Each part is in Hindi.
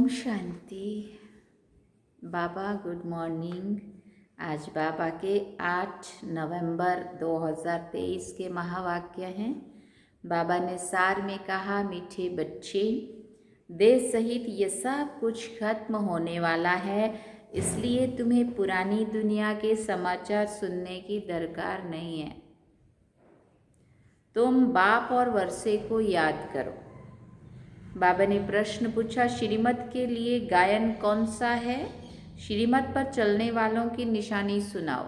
ओम शांति। बाबा गुड मॉर्निंग। आज बाबा के 8 नवंबर 2023 के महावाक्य हैं। बाबा ने सार में कहा, मीठे बच्चे, देह सहित ये सब कुछ खत्म होने वाला है, इसलिए तुम्हें पुरानी दुनिया के समाचार सुनने की दरकार नहीं है। तुम बाप और वर्षे को याद करो। बाबा ने प्रश्न पूछा, श्रीमत के लिए गायन कौन सा है? श्रीमत पर चलने वालों की निशानी सुनाओ।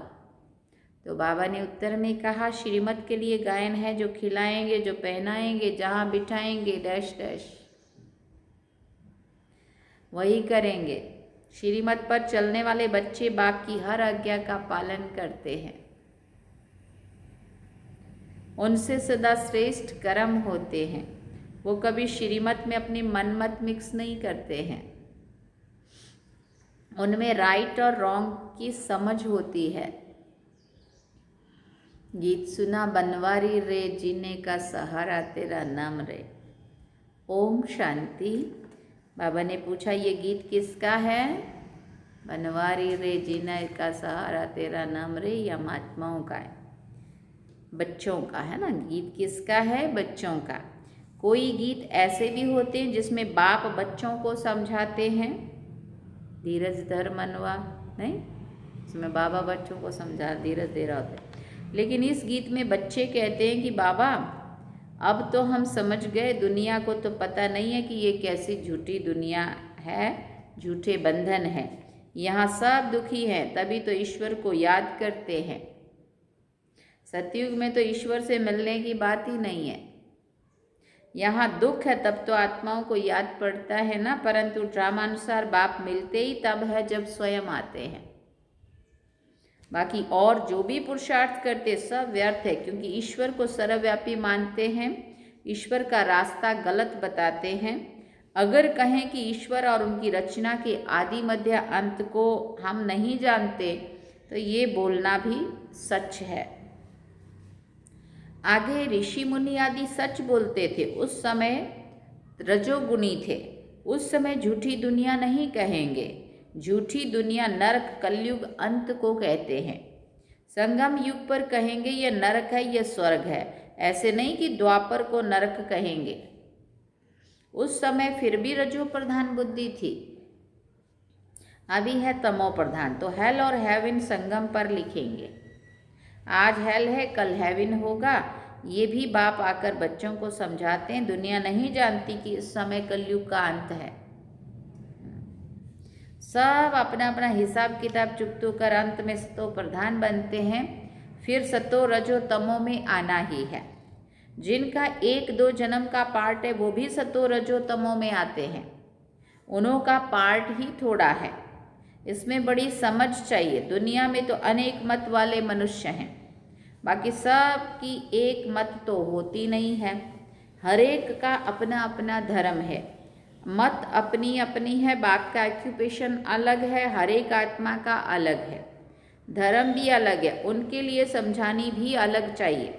तो बाबा ने उत्तर में कहा, श्रीमत के लिए गायन है जो खिलाएंगे, जो पहनाएंगे, जहाँ बिठाएंगे डैश डैश वही करेंगे। श्रीमत पर चलने वाले बच्चे बाप की हर आज्ञा का पालन करते हैं। उनसे सदा श्रेष्ठ कर्म होते हैं। वो कभी श्रीमत में अपनी मनमत मिक्स नहीं करते हैं। उनमें राइट और रॉन्ग की समझ होती है। गीत सुना, बनवारी रे जीने का सहारा तेरा नाम रे। ओम शांति। बाबा ने पूछा, ये गीत किसका है? बनवारी रे जीने का सहारा तेरा नाम रे, या महात्माओं का है? बच्चों का है ना। गीत किसका है? बच्चों का। कोई गीत ऐसे भी होते हैं जिसमें बाप बच्चों को समझाते हैं, धीरज धर मनवा, नहीं, इसमें बाबा बच्चों को समझा धीरज दे रहा होता है। लेकिन इस गीत में बच्चे कहते हैं कि बाबा, अब तो हम समझ गए, दुनिया को तो पता नहीं है कि ये कैसी झूठी दुनिया है, झूठे बंधन है, यहाँ सब दुखी हैं, तभी तो ईश्वर को याद करते हैं। सतयुग में तो ईश्वर से मिलने की बात ही नहीं है। यहाँ दुख है तब तो आत्माओं को याद पड़ता है ना, परंतु ड्रामानुसार बाप मिलते ही तब है जब स्वयं आते हैं। बाकी और जो भी पुरुषार्थ करते सब व्यर्थ है, क्योंकि ईश्वर को सर्वव्यापी मानते हैं, ईश्वर का रास्ता गलत बताते हैं। अगर कहें कि ईश्वर और उनकी रचना के आदि मध्य अंत को हम नहीं जानते, तो ये बोलना भी सच है। आगे ऋषि मुनि आदि सच बोलते थे, उस समय रजोगुणी थे, उस समय झूठी दुनिया नहीं कहेंगे। झूठी दुनिया नरक कलयुग अंत को कहते हैं। संगम युग पर कहेंगे ये नरक है, ये स्वर्ग है, ऐसे नहीं कि द्वापर को नरक कहेंगे। उस समय फिर भी रजो प्रधान बुद्धि थी, अभी है तमो प्रधान। तो हेल और हेवन संगम पर लिखेंगे। आज हेल है, कल हेवन होगा। ये भी बाप आकर बच्चों को समझाते हैं। दुनिया नहीं जानती कि इस समय कलयुग का अंत है। सब अपना अपना हिसाब किताब चुकतो कर अंत में सतो प्रधान बनते हैं। फिर सतो रजो तमो में आना ही है। जिनका 1-2 जन्म का पार्ट है वो भी सतो रजो तमो में आते हैं। उन्हों का पार्ट ही थोड़ा है। इसमें बड़ी समझ चाहिए। दुनिया में तो अनेक मत वाले मनुष्य हैं, बाकी सब की एक मत तो होती नहीं है। हर एक का अपना अपना धर्म है, मत अपनी अपनी है, बाप का ऑक्यूपेशन अलग है, हर एक आत्मा का अलग है, धर्म भी अलग है, उनके लिए समझानी भी अलग चाहिए।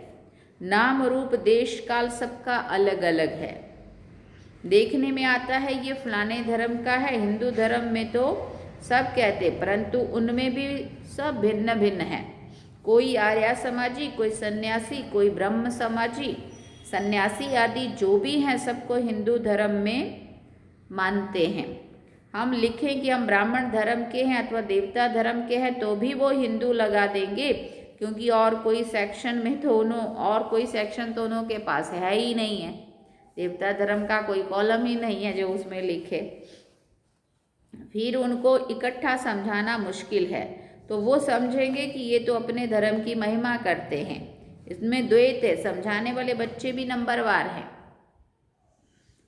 नाम रूप देश काल सबका अलग अलग है। देखने में आता है ये फलाने धर्म का है, हिंदू धर्म में तो सब कहते, परंतु उनमें भी सब भिन्न भिन्न है। कोई आर्या समाजी, कोई सन्यासी, कोई ब्रह्म समाजी, सन्यासी आदि जो भी हैं सबको हिंदू धर्म में मानते हैं। हम लिखें कि हम ब्राह्मण धर्म के हैं अथवा देवता धर्म के हैं तो भी वो हिंदू लगा देंगे, क्योंकि और कोई सेक्शन में तो कोई सेक्शन तो उन्हों के पास है ही नहीं है। देवता धर्म का कोई कॉलम ही नहीं है जो उसमें लिखे। फिर उनको इकट्ठा समझाना मुश्किल है, तो वो समझेंगे कि ये तो अपने धर्म की महिमा करते हैं। इसमें द्वैत है, समझाने वाले बच्चे भी नंबरवार हैं।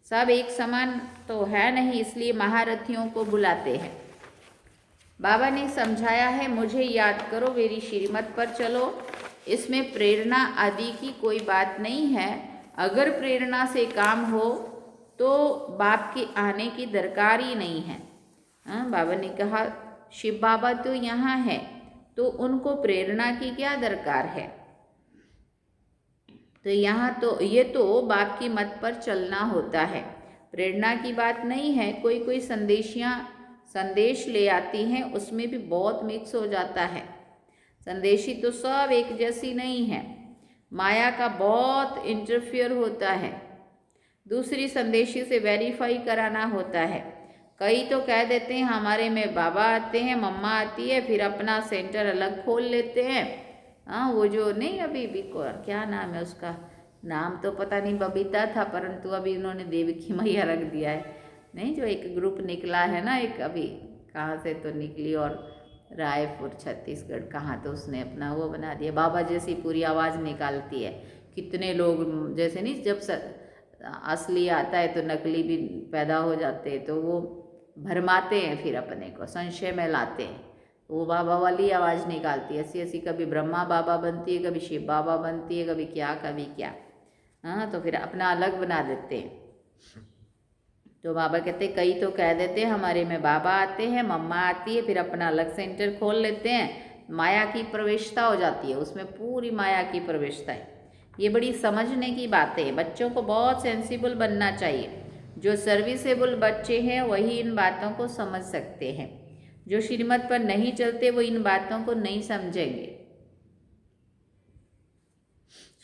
सब एक समान तो है नहीं, इसलिए महारथियों को बुलाते हैं। बाबा ने समझाया है, मुझे याद करो, मेरी श्रीमत पर चलो। इसमें प्रेरणा आदि की कोई बात नहीं है। अगर प्रेरणा से काम हो तो बाप के आने की दरकार ही नहीं है। बाबा ने कहा, शिव बाबा तो यहाँ है, तो उनको प्रेरणा की क्या दरकार है? तो यहाँ तो ये तो बाप की मत पर चलना होता है। प्रेरणा की बात नहीं है, कोई कोई संदेश ले आती हैं, उसमें भी बहुत मिक्स हो जाता है। संदेशी तो सब एक जैसी नहीं है, माया का बहुत इंटरफियर होता है। दूसरी संदेशी से वेरीफाई कराना होता है। कई तो कह देते हैं हमारे में बाबा आते हैं, मम्मा आती है, फिर अपना सेंटर अलग खोल लेते हैं। हाँ, वो जो नहीं अभी भी क्या नाम है उसका, नाम तो पता नहीं, बबीता था, परंतु अभी उन्होंने देवकी मैया रख दिया है। नहीं, जो एक ग्रुप निकला है ना, एक अभी कहाँ से तो निकली, और रायपुर छत्तीसगढ़ कहाँ तो उसने अपना वो बना दिया, बाबा जैसी पूरी आवाज़ निकालती है। कितने लोग जैसे नहीं, जब असली आता है तो नकली भी पैदा हो जाते हैं, तो वो भरमाते हैं, फिर अपने को संशय में लाते हैं। वो बाबा वाली आवाज़ निकालती है, ऐसी ऐसी, कभी ब्रह्मा बाबा बनती है, कभी शिव बाबा बनती है, कभी क्या। हाँ, तो फिर अपना अलग बना देते हैं। तो बाबा कहते कई तो कह देते हैं हमारे में बाबा आते हैं, मम्मा आती है, फिर अपना अलग सेंटर खोल लेते हैं। माया की प्रवेशता हो जाती है उसमें, पूरी माया की प्रवेशता है। ये बड़ी समझने की बातें हैं, बच्चों को बहुत सेंसिबल बनना चाहिए। जो सर्विसेबल बच्चे हैं वही इन बातों को समझ सकते हैं, जो श्रीमत पर नहीं चलते वो इन बातों को नहीं समझेंगे।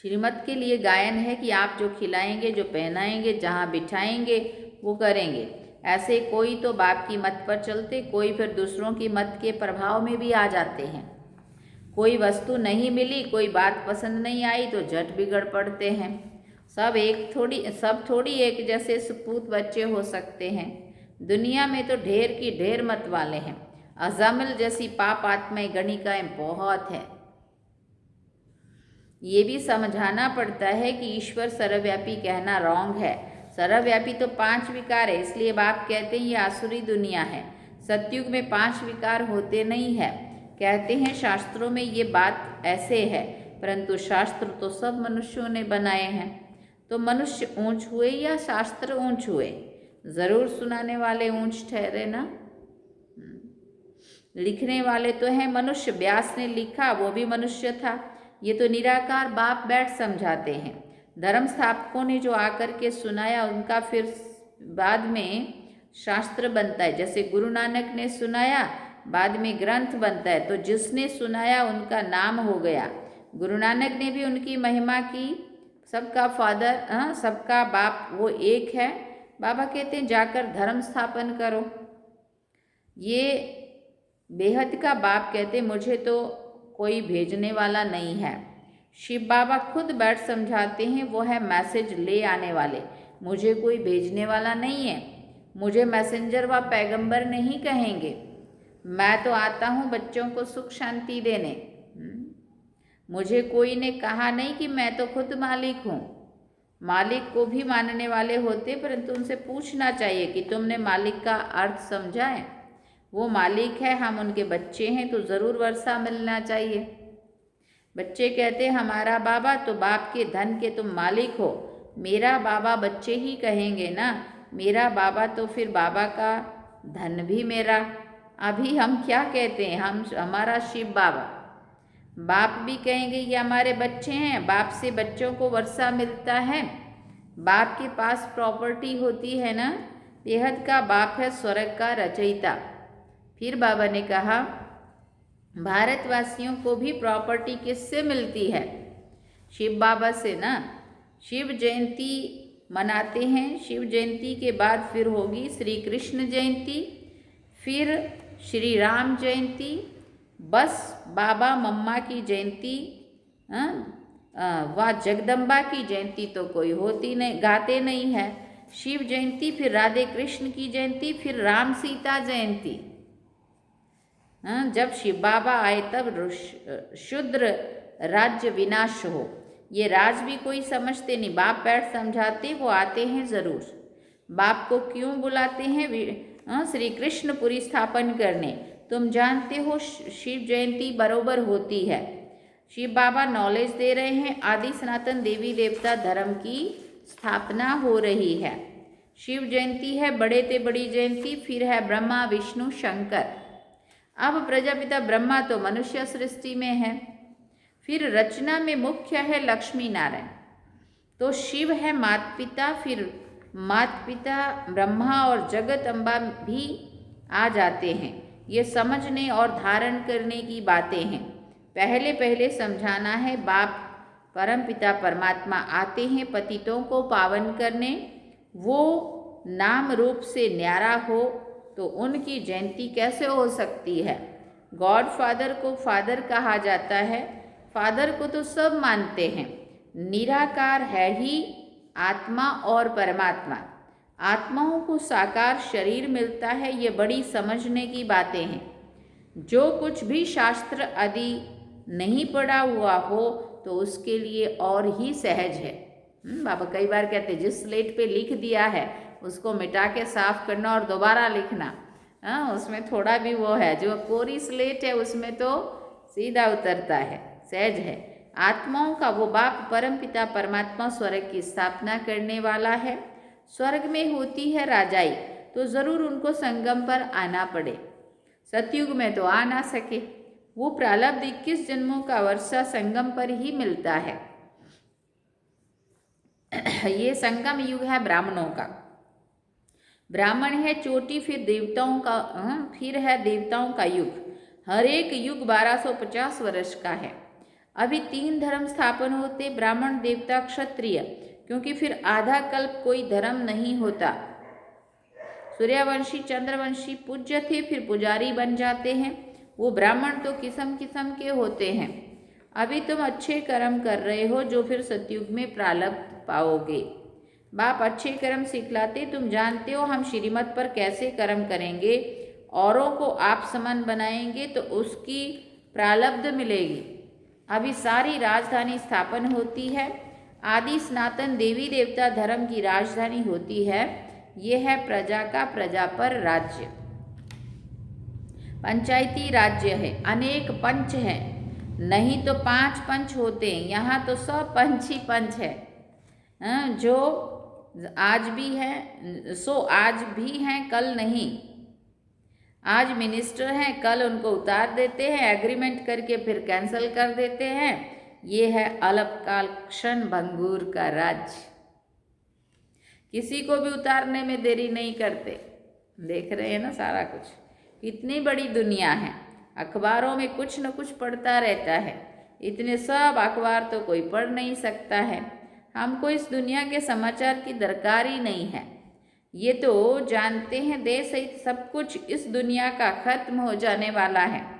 श्रीमत के लिए गायन है कि आप जो खिलाएंगे, जो पहनाएंगे, जहाँ बिठाएंगे वो करेंगे। ऐसे कोई तो बाप की मत पर चलते, कोई फिर दूसरों की मत के प्रभाव में भी आ जाते हैं। कोई वस्तु नहीं मिली, कोई बात पसंद नहीं आई तो झट बिगड़ पड़ते हैं। सब थोड़ी एक जैसे सुपूत बच्चे हो सकते हैं। दुनिया में तो ढेर की ढेर मत वाले हैं। अजामिल जैसी पाप आत्माएं गणिकाएं बहुत है। ये भी समझाना पड़ता है कि ईश्वर सर्वव्यापी कहना रॉन्ग है। सर्वव्यापी तो 5 विकार है, इसलिए बाप कहते हैं ये आसुरी दुनिया है। सतयुग में 5 विकार होते नहीं है। कहते हैं शास्त्रों में ये बात ऐसे है, परंतु शास्त्र तो सब मनुष्यों ने बनाए हैं। तो मनुष्य ऊंच हुए या शास्त्र ऊंच हुए? जरूर सुनाने वाले ऊंच ठहरे ना। लिखने वाले तो हैं मनुष्य, व्यास ने लिखा वो भी मनुष्य था। ये तो निराकार बाप बैठ समझाते हैं। धर्म स्थापकों ने जो आकर के सुनाया उनका फिर बाद में शास्त्र बनता है। जैसे गुरु नानक ने सुनाया, बाद में ग्रंथ बनता है, तो जिसने सुनाया उनका नाम हो गया। गुरु नानक ने भी उनकी महिमा की। सबका फादर, सबका बाप वो एक है। बाबा कहते हैं जाकर धर्म स्थापन करो। ये बेहद का बाप कहते मुझे तो कोई भेजने वाला नहीं है। शिव बाबा खुद बैठ समझाते हैं वो है मैसेज ले आने वाले, मुझे कोई भेजने वाला नहीं है। मुझे मैसेंजर व पैगंबर नहीं कहेंगे। मैं तो आता हूँ बच्चों को सुख शांति देने। मुझे कोई ने कहा नहीं कि मैं तो खुद मालिक हूँ। मालिक को भी मानने वाले होते, परंतु उनसे पूछना चाहिए कि तुमने मालिक का अर्थ समझा है। वो मालिक है, हम उनके बच्चे हैं, तो ज़रूर वर्षा मिलना चाहिए। बच्चे कहते हमारा बाबा, तो बाप के धन के तुम मालिक हो। मेरा बाबा बच्चे ही कहेंगे ना, मेरा बाबा तो फिर बाबा का धन भी मेरा। अभी हम क्या कहते हैं, हमारा शिव बाबा। बाप भी कहेंगे ये हमारे बच्चे हैं, बाप से बच्चों को वर्षा मिलता है। बाप के पास प्रॉपर्टी होती है ना। बेहद का बाप है स्वर्ग का रचयिता। फिर बाबा ने कहा भारतवासियों को भी प्रॉपर्टी किससे मिलती है? शिव बाबा से ना। शिव जयंती मनाते हैं। शिव जयंती के बाद फिर होगी श्री कृष्ण जयंती, फिर श्री राम जयंती। बस बाबा मम्मा की जयंती व जगदम्बा की जयंती तो कोई होती नहीं, गाते नहीं है। शिव जयंती, फिर राधे कृष्ण की जयंती, फिर राम सीता जयंती। जब शिव बाबा आए तब शूद्र राज्य विनाश हो। ये राज भी कोई समझते नहीं, बाप बैठ समझाते, वो आते हैं ज़रूर। बाप को क्यों बुलाते हैं? श्री कृष्णपुरी स्थापन करने। तुम जानते हो शिव जयंती बरोबर होती है। शिव बाबा नॉलेज दे रहे हैं, आदि सनातन देवी देवता धर्म की स्थापना हो रही है। शिव जयंती है बड़े ते बड़ी जयंती, फिर है ब्रह्मा विष्णु शंकर। अब प्रजापिता ब्रह्मा तो मनुष्य सृष्टि में है, फिर रचना में मुख्य है लक्ष्मी नारायण। तो शिव है माता पिता, फिर माता पिता ब्रह्मा और जगत अम्बा भी आ जाते हैं। ये समझने और धारण करने की बातें हैं। पहले पहले समझाना है, बाप परमपिता परमात्मा आते हैं पतितों को पावन करने। वो नाम रूप से न्यारा हो तो उनकी जयंती कैसे हो सकती है। गॉड फादर को फादर कहा जाता है। फादर को तो सब मानते हैं। निराकार है ही आत्मा और परमात्मा। आत्माओं को साकार शरीर मिलता है, ये बड़ी समझने की बातें हैं। जो कुछ भी शास्त्र आदि नहीं पढ़ा हुआ हो तो उसके लिए और ही सहज है। बाबा कई बार कहते हैं जिस स्लेट पे लिख दिया है उसको मिटा के साफ करना और दोबारा लिखना, उसमें थोड़ा भी वो है। जो कोरी स्लेट है उसमें तो सीधा उतरता है, सहज है। आत्माओं का वो बाप परमपिता परमात्मा स्वर्ग की स्थापना करने वाला है। स्वर्ग में होती है राजाई, तो ज़रूर उनको संगम पर आना पड़े। सतयुग में तो आ ना सके। वो प्रारब्ध 21 जन्मों का वर्षा संगम पर ही मिलता है। ये संगम युग है ब्राह्मणों का। ब्राह्मण है चोटी, फिर देवताओं का, फिर है देवताओं का युग। हर एक युग 1250 वर्ष का है। अभी 3 धर्म स्थापन होते, ब्राह्मण, देवता, क्षत्रिय, क्योंकि फिर आधा कल्प कोई धर्म नहीं होता। सूर्यवंशी चंद्रवंशी पूज्य थे, फिर पुजारी बन जाते हैं। वो ब्राह्मण तो किस्म किस्म के होते हैं। अभी तुम अच्छे कर्म कर रहे हो जो फिर सतयुग में प्रारब्ध पाओगे। बाप अच्छे कर्म सिखलाते। तुम जानते हो हम श्रीमत पर कैसे कर्म करेंगे, औरों को आप समान बनाएंगे तो उसकी प्रारब्ध मिलेगी। अभी सारी राजधानी स्थापन होती है। आदि सनातन देवी देवता धर्म की राजधानी होती है। ये है प्रजा का प्रजा पर राज्य। पंचायती राज्य है। अनेक पंच हैं, नहीं तो 5 पंच होते हैं। यहाँ तो 100 पंच ही पंच है। जो आज भी है सो आज भी हैं, कल नहीं। आज मिनिस्टर हैं, कल उनको उतार देते हैं, एग्रीमेंट करके फिर कैंसिल कर देते हैं। ये है अल्पकाल क्षण भंगूर का राज्य। किसी को भी उतारने में देरी नहीं करते। देख रहे हैं ना सारा कुछ, कितनी बड़ी दुनिया है। अखबारों में कुछ न कुछ पढ़ता रहता है। इतने सब अखबार तो कोई पढ़ नहीं सकता है। हमको इस दुनिया के समाचार की दरकार ही नहीं है। ये तो जानते हैं देश सहित सब कुछ इस दुनिया का खत्म हो जाने वाला है।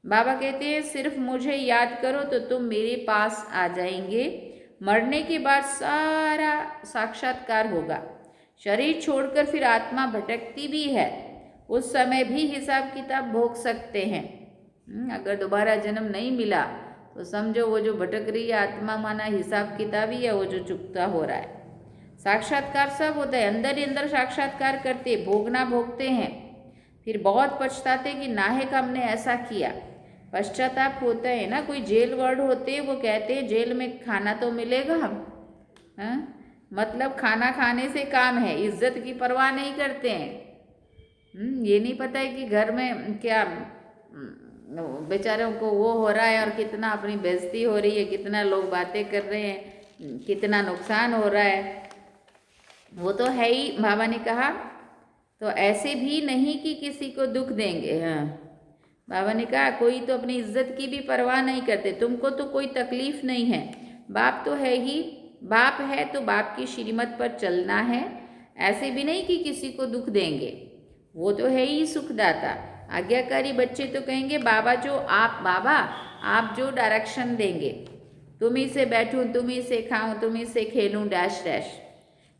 बाबा कहते हैं सिर्फ मुझे याद करो तो तुम मेरे पास आ जाएंगे। मरने के बाद सारा साक्षात्कार होगा। शरीर छोड़कर फिर आत्मा भटकती भी है, उस समय भी हिसाब किताब भोग सकते हैं। अगर दोबारा जन्म नहीं मिला तो समझो वो जो भटक रही है आत्मा माना हिसाब किताब ही है वो जो चुकता हो रहा है। साक्षात्कार सब होता है, अंदर ही अंदर साक्षात्कार करते, भोगना भोगते हैं, फिर बहुत पछताते कि नाहक हमने ऐसा किया। पश्चाताप होता है ना। कोई जेल वर्ड होते हैं, वो कहते हैं जेल में खाना तो मिलेगा। मतलब खाना खाने से काम है, इज्जत की परवाह नहीं करते हैं। ये नहीं पता है कि घर में क्या बेचारों को वो हो रहा है और कितना अपनी बेइज्जती हो रही है, कितना लोग बातें कर रहे हैं, कितना नुकसान हो रहा है। वो तो है ही। बाबा ने कहा तो ऐसे भी नहीं कि किसी को दुख देंगे। बाबा ने कहा कोई तो अपनी इज्जत की भी परवाह नहीं करते। तुमको तो कोई तकलीफ नहीं है। बाप तो है ही। बाप है तो बाप की श्रीमत पर चलना है। ऐसे भी नहीं कि किसी को दुख देंगे। वो तो है ही सुखदाता। आज्ञाकारी बच्चे तो कहेंगे बाबा आप जो डायरेक्शन देंगे, तुम ही से बैठूं, तुम ही से खाऊं, तुम ही से खेलूं, डैश डैश।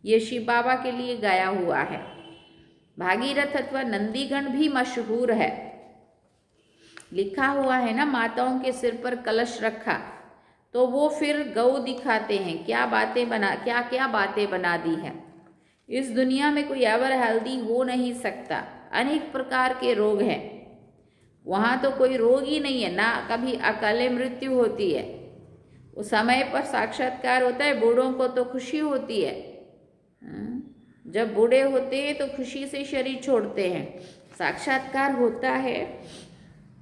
ये शिव बाबा के लिए गाया हुआ है। भागीरथ अथवा नंदीगण भी मशहूर है। लिखा हुआ है ना, माताओं के सिर पर कलश रखा तो वो फिर गौ दिखाते हैं क्या क्या बातें बना दी है। इस दुनिया में कोई एवर हेल्दी हो नहीं सकता। अनेक प्रकार के रोग हैं। वहाँ तो कोई रोग ही नहीं है ना, कभी अकाले मृत्यु होती है। उस समय पर साक्षात्कार होता है। बूढ़ों को तो खुशी होती है। जब बूढ़े होते हैं तो खुशी से शरीर छोड़ते हैं। साक्षात्कार होता है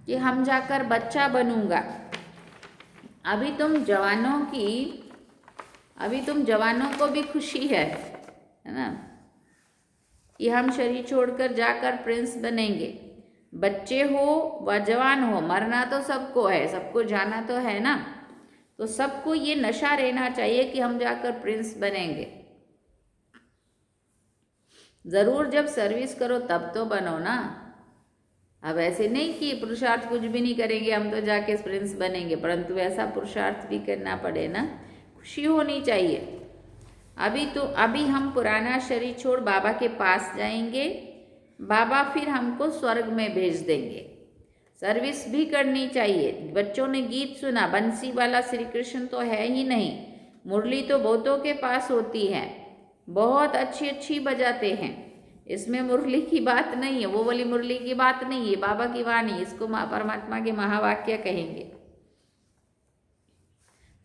कि हम जाकर बच्चा बनूंगा। अभी तुम जवानों को भी खुशी है। है ना, कि हम शरीर छोड़कर जाकर प्रिंस बनेंगे। बच्चे हो व जवान हो, मरना तो सबको है, सबको जाना तो है ना, तो सबको ये नशा रहना चाहिए कि हम जाकर प्रिंस बनेंगे। ज़रूर जब सर्विस करो तब तो बनो ना। अब ऐसे नहीं कि पुरुषार्थ कुछ भी नहीं करेंगे हम तो जाके प्रिंस बनेंगे, परंतु ऐसा पुरुषार्थ भी करना पड़े ना, खुशी होनी चाहिए। अभी हम पुराना शरीर छोड़ बाबा के पास जाएंगे, बाबा फिर हमको स्वर्ग में भेज देंगे। सर्विस भी करनी चाहिए। बच्चों ने गीत सुना, बंसी वाला श्री कृष्ण तो है ही नहीं, मुरली तो बहुतों के पास होती है, बहुत अच्छी अच्छी बजाते हैं, इसमें मुरली की बात नहीं है, वो वाली मुरली की बात नहीं है, बाबा की वाणी, इसको परमात्मा के महावाक्य कहेंगे।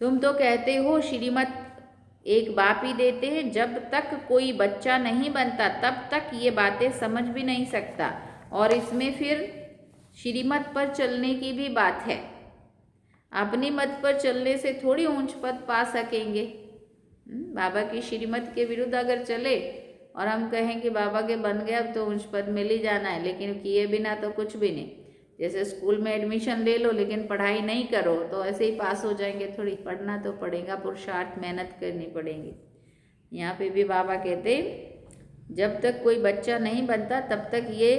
तुम तो कहते हो श्रीमत एक बाप ही देते हैं, जब तक कोई बच्चा नहीं बनता तब तक ये बातें समझ भी नहीं सकता, और इसमें फिर श्रीमत पर चलने की भी बात है। अपनी मत पर चलने से थोड़ी ऊंच पद पा सकेंगे। बाबा की श्रीमत के विरुद्ध अगर चले और हम कहें कि बाबा के बन गए अब तो ऊंच पद मिल ही जाना है, लेकिन किए बिना तो कुछ भी नहीं। जैसे स्कूल में एडमिशन ले लो लेकिन पढ़ाई नहीं करो तो ऐसे ही पास हो जाएंगे थोड़ी, पढ़ना तो पड़ेगा, पुरुषार्थ मेहनत करनी पड़ेगी। यहाँ पे भी बाबा कहते जब तक कोई बच्चा नहीं बनता तब तक ये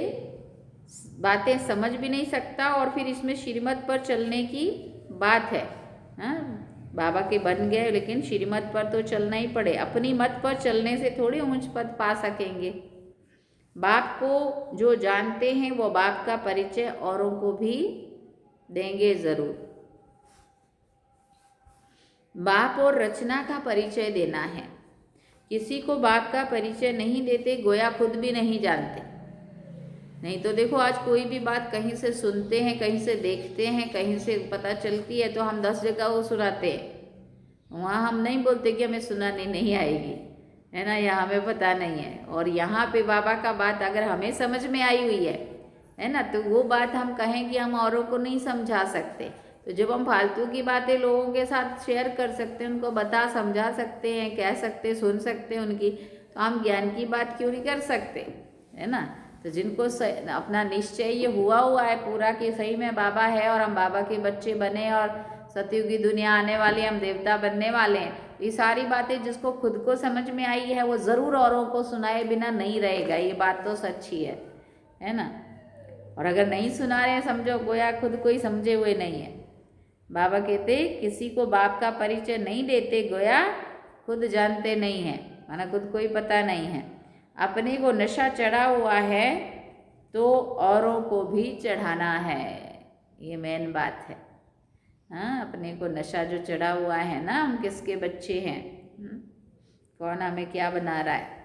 बातें समझ भी नहीं सकता, और फिर इसमें श्रीमत पर चलने की बात है। हाँ, बाबा के बन गए लेकिन श्रीमत पर तो चलना ही पड़े, अपनी मत पर चलने से थोड़ी ऊंच पद पा सकेंगे। बाप को जो जानते हैं वो बाप का परिचय औरों को भी देंगे जरूर। बाप और रचना का परिचय देना है। किसी को बाप का परिचय नहीं देते, गोया खुद भी नहीं जानते। नहीं तो देखो आज कोई भी बात कहीं से सुनते हैं, कहीं से देखते हैं, कहीं से पता चलती है तो हम 10 जगह वो सुनाते हैं। वहाँ हम नहीं बोलते कि हमें सुनानी नहीं आएगी, है ना, या हमें पता नहीं है। और यहाँ पे बाबा का बात अगर हमें समझ में आई हुई है ना, तो वो बात हम कहें कि हम औरों को नहीं समझा सकते। तो जब हम फालतू की बातें लोगों के साथ शेयर कर सकते हैं, उनको बता समझा सकते हैं, कह सकते, सुन सकते हैं उनकी, तो हम ज्ञान की बात क्यों नहीं कर सकते, है ना। तो जिनको अपना निश्चय ये हुआ है पूरा कि सही में बाबा है और हम बाबा के बच्चे बने और सतयुग की दुनिया आने वाली, हम देवता बनने वाले हैं, ये सारी बातें जिसको खुद को समझ में आई है वो ज़रूर औरों को सुनाए बिना नहीं रहेगा। ये बात तो सच्ची है ना। और अगर नहीं सुना रहे हैं समझो गोया खुद को ही समझे हुए नहीं है। बाबा कहते किसी को बाप का परिचय नहीं देते, गोया खुद जानते नहीं हैं, माना खुद को ही पता नहीं है। अपने को नशा चढ़ा हुआ है तो औरों को भी चढ़ाना है, ये मेन बात है। हाँ, अपने को नशा जो चढ़ा हुआ है ना, हम किसके बच्चे हैं, कौन हमें क्या बना रहा है।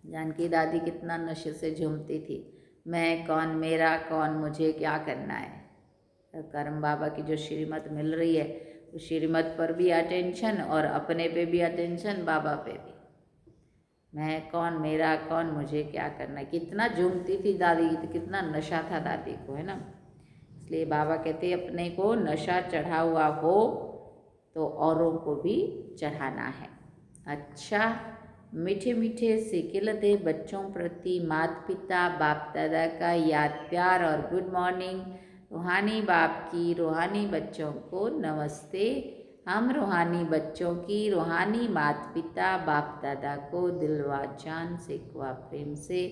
जानकी दादी कितना नशे से झूमती थी, मैं कौन, मेरा कौन, मुझे क्या करना है। कर्म बाबा की जो श्रीमत मिल रही है उस श्रीमत पर भी अटेंशन और अपने पे भी अटेंशन, बाबा पे भी। मैं कौन, मेरा कौन, मुझे क्या करना है, कितना झूमती थी दादी, कितना नशा था दादी को, है ना। इसलिए बाबा कहते अपने को नशा चढ़ा हुआ हो तो औरों को भी चढ़ाना है। अच्छा, मीठे मीठे से खिलते बच्चों प्रति माता पिता बाप दादा का याद प्यार और गुड मॉर्निंग। रूहानी बाप की रूहानी बच्चों को नमस्ते। हम रूहानी बच्चों की रूहानी माता पिता बाप दादा को दिलवा जान से कुआ प्रेम से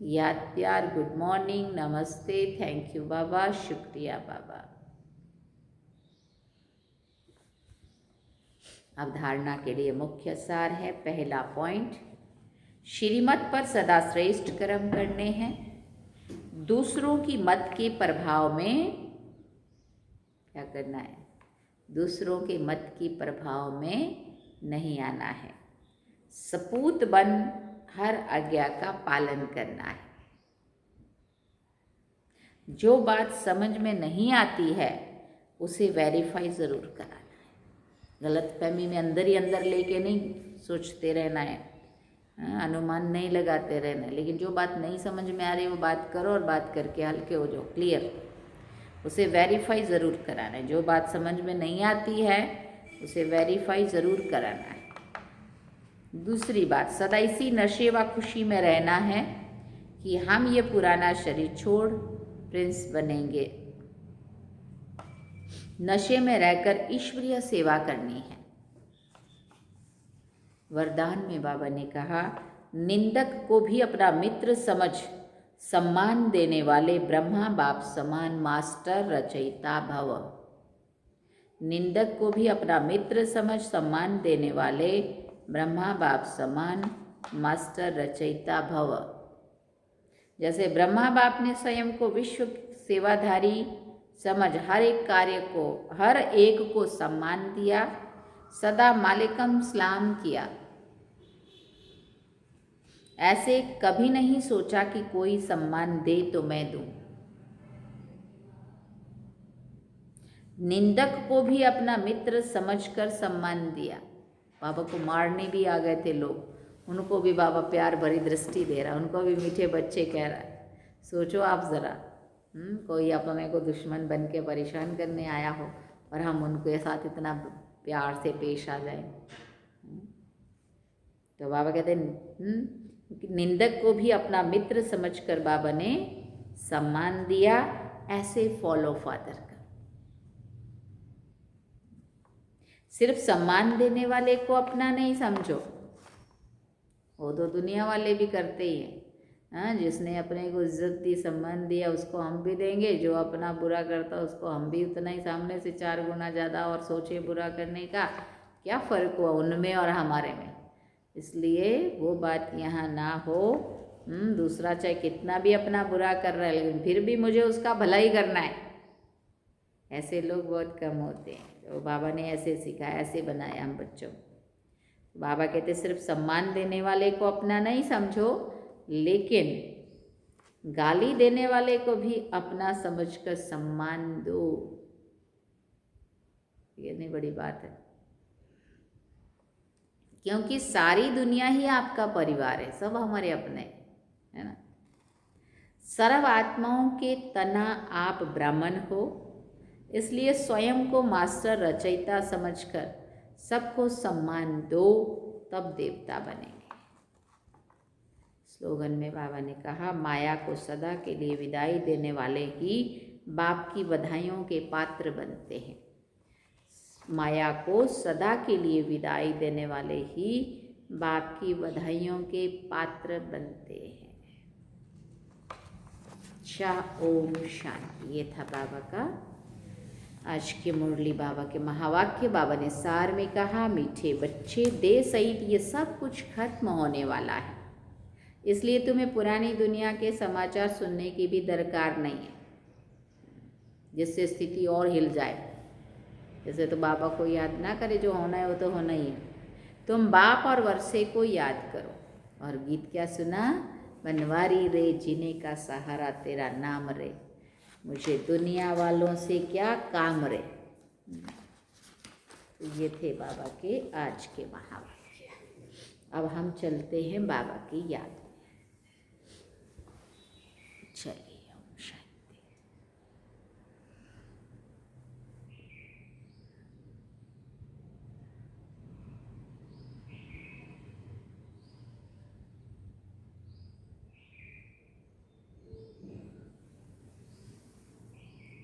याद प्यार गुड मॉर्निंग, नमस्ते, थैंक यू बाबा, शुक्रिया बाबा। अवधारणा के लिए मुख्य सार है, पहला पॉइंट, श्रीमत पर सदा श्रेष्ठ कर्म करने हैं। दूसरों की मत के प्रभाव में क्या करना है, दूसरों के मत के प्रभाव में नहीं आना है। सपूत बन हर आज्ञा का पालन करना है। जो बात समझ में नहीं आती है उसे वेरीफाई ज़रूर कराना है। गलतफहमी में अंदर ही अंदर लेके नहीं सोचते रहना है, अनुमान नहीं लगाते रहना है। लेकिन जो बात नहीं समझ में आ रही वो बात करो और बात करके हल्के हो जाओ, क्लियर। उसे वेरीफाई ज़रूर कराना है। जो बात समझ में नहीं आती है उसे वेरीफाई ज़रूर कराना है। दूसरी बात, सदा इसी नशे व खुशी में रहना है कि हम ये पुराना शरीर छोड़ प्रिंस बनेंगे। नशे में रहकर ईश्वरीय सेवा करनी है। वरदान में बाबा ने कहा, निंदक को भी अपना मित्र समझ सम्मान देने वाले ब्रह्मा बाप समान मास्टर रचयिता भव। निंदक को भी अपना मित्र समझ सम्मान देने वाले ब्रह्मा बाप समान मास्टर रचयिता भव। जैसे ब्रह्मा बाप ने स्वयं को विश्व सेवाधारी समझ हर एक को सम्मान दिया, सदा मालिकम सलाम किया, ऐसे कभी नहीं सोचा कि कोई सम्मान दे तो मैं दूं। निंदक को भी अपना मित्र समझकर सम्मान दिया। बाबा को मारने भी आ गए थे लोग, उनको भी बाबा प्यार भरी दृष्टि दे रहा, उनको भी मीठे बच्चे कह रहा है। सोचो आप ज़रा, कोई अपने को दुश्मन बन के परेशान करने आया हो और हम उनके साथ इतना प्यार से पेश आ जाए। तो बाबा कहते हैं निंदक को भी अपना मित्र समझकर बाबा ने सम्मान दिया, ऐसे फॉलो फादर का। सिर्फ सम्मान देने वाले को अपना नहीं समझो, वो तो दुनिया वाले भी करते ही हैं। हाँ, जिसने अपने को इज्जत दी, सम्मान दिया, उसको हम भी देंगे। जो अपना बुरा करता उसको हम भी उतना ही, सामने से 4 गुना ज़्यादा। और सोचे बुरा करने का क्या फ़र्क हुआ उनमें और हमारे में। इसलिए वो बात यहाँ ना हो। दूसरा चाहे कितना भी अपना बुरा कर रहा है, लेकिन फिर भी मुझे उसका भला ही करना है, ऐसे लोग बहुत कम होते हैं। तो बाबा ने ऐसे सिखाया, ऐसे बनाया हम बच्चों। बाबा कहते सिर्फ सम्मान देने वाले को अपना नहीं समझो, लेकिन गाली देने वाले को भी अपना समझकर सम्मान दो। ये नहीं बड़ी बात है, क्योंकि सारी दुनिया ही आपका परिवार है, सब हमारे अपने है ना। सर्व आत्माओं के तना आप ब्राह्मण हो, इसलिए स्वयं को मास्टर रचयिता समझकर सबको सम्मान दो, तब देवता बनेंगे। स्लोगन में बाबा ने कहा, माया को सदा के लिए विदाई देने वाले ही बाप की बधाइयों के पात्र बनते हैं। माया को सदा के लिए विदाई देने वाले ही बाप की बधाइयों के पात्र बनते हैं। ओम शांति। ये था बाबा का आज की मुरली। बाबा के महावाक्य। बाबा ने सार में कहा, मीठे बच्चे, देह सहित ये सब कुछ खत्म होने वाला है, इसलिए तुम्हें पुरानी दुनिया के समाचार सुनने की भी दरकार नहीं है, जिससे स्थिति और हिल जाए। जैसे तो बाबा को याद ना करे, जो होना है वो तो होना ही है। तुम बाप और वर्षे को याद करो। और गीत क्या सुना, बनवारी रे जीने का सहारा तेरा नाम रे, मुझे दुनिया वालों से क्या काम रे। तो ये थे बाबा के आज के महावाक्य। अब हम चलते हैं बाबा की याद में। चलिए।